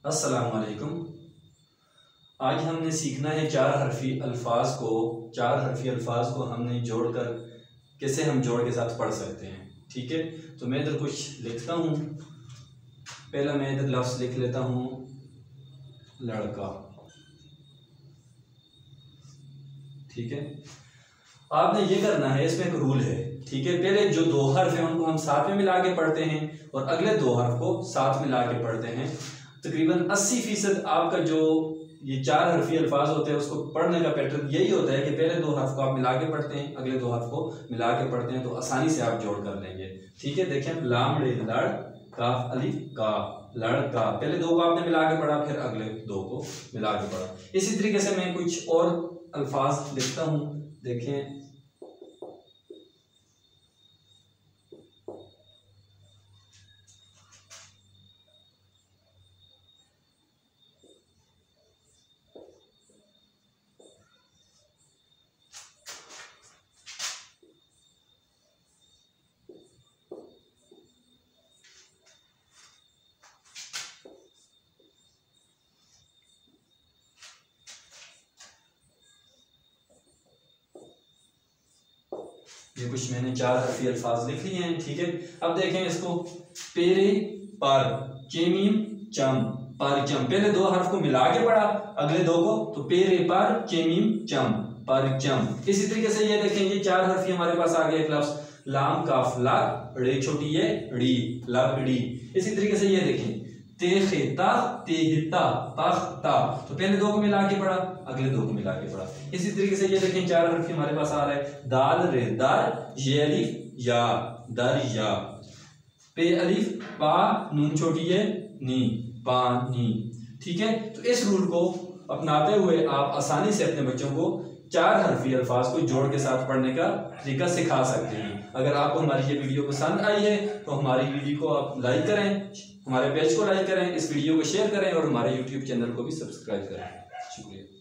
अस्सलाम वालेकुम। आज हमने सीखना है चार हरफी अल्फाज को हमने जोड़कर कैसे हम जोड़ के साथ पढ़ सकते हैं। ठीक है, तो मैं इधर कुछ लिखता हूँ। पहला मैं इधर लफ्ज़ लिख लेता हूँ लड़का। ठीक है, आपने ये करना है, इसमें एक रूल है। ठीक है, पहले जो दो हर्फ हैं उनको हम साथ में मिला के पढ़ते हैं और अगले दो हर्फ को साथ मिला के पढ़ते हैं। तकरीबन 80% आपका जो ये चार हरफी अल्फाज होते हैं उसको पढ़ने का पैटर्न यही होता है कि पहले दो हर्फ को आप मिला के पढ़ते हैं, अगले दो हर्फ को मिला के पढ़ते हैं, तो आसानी से आप जोड़ कर लेंगे। ठीक है, देखें, लाम रे लड़ काफ अलिफ का, लड़का। पहले दो को आपने मिला के पढ़ा, फिर अगले दो को मिला के पढ़ा। इसी तरीके से मैं कुछ और अल्फाज लिखता हूँ। देखें, ये कुछ मैंने चार हरफी अल्फाज लिख लिए हैं। ठीक है, अब देखें इसको, पेरे पर चेमीम चम परचम। पहले दो हर्फ को मिला के पढ़ा, अगले दो को, तो पेरे पर चेमीम चम परचम। इसी तरीके से ये देखें, ये चार हरफी हमारे पास आ गया। एक लफ्ज लाम काफ ला रे छोटी है ड़ी लकड़ी। इसी तरीके से ये देखें, तेखता तेहता तख्ता। तो पहले दो को मिला के पढ़ा, अगले दो को मिला के पढ़ा। इसी तरीके से ये देखें, चार हरफ हमारे पास आ रहा है। दाल रे दार ये अलिफ या दर या, पे अलिफ पा नून छोटी है नी पानी। ठीक है, तो इस रूल को अपनाते हुए आप आसानी से अपने बच्चों को चार हरफी अल्फाज को जोड़ के साथ पढ़ने का तरीका सिखा सकते हैं। अगर आपको हमारी ये वीडियो पसंद आई है तो हमारी वीडियो को आप लाइक करें, हमारे पेज को लाइक करें, इस वीडियो को शेयर करें और हमारे YouTube चैनल को भी सब्सक्राइब करें। शुक्रिया।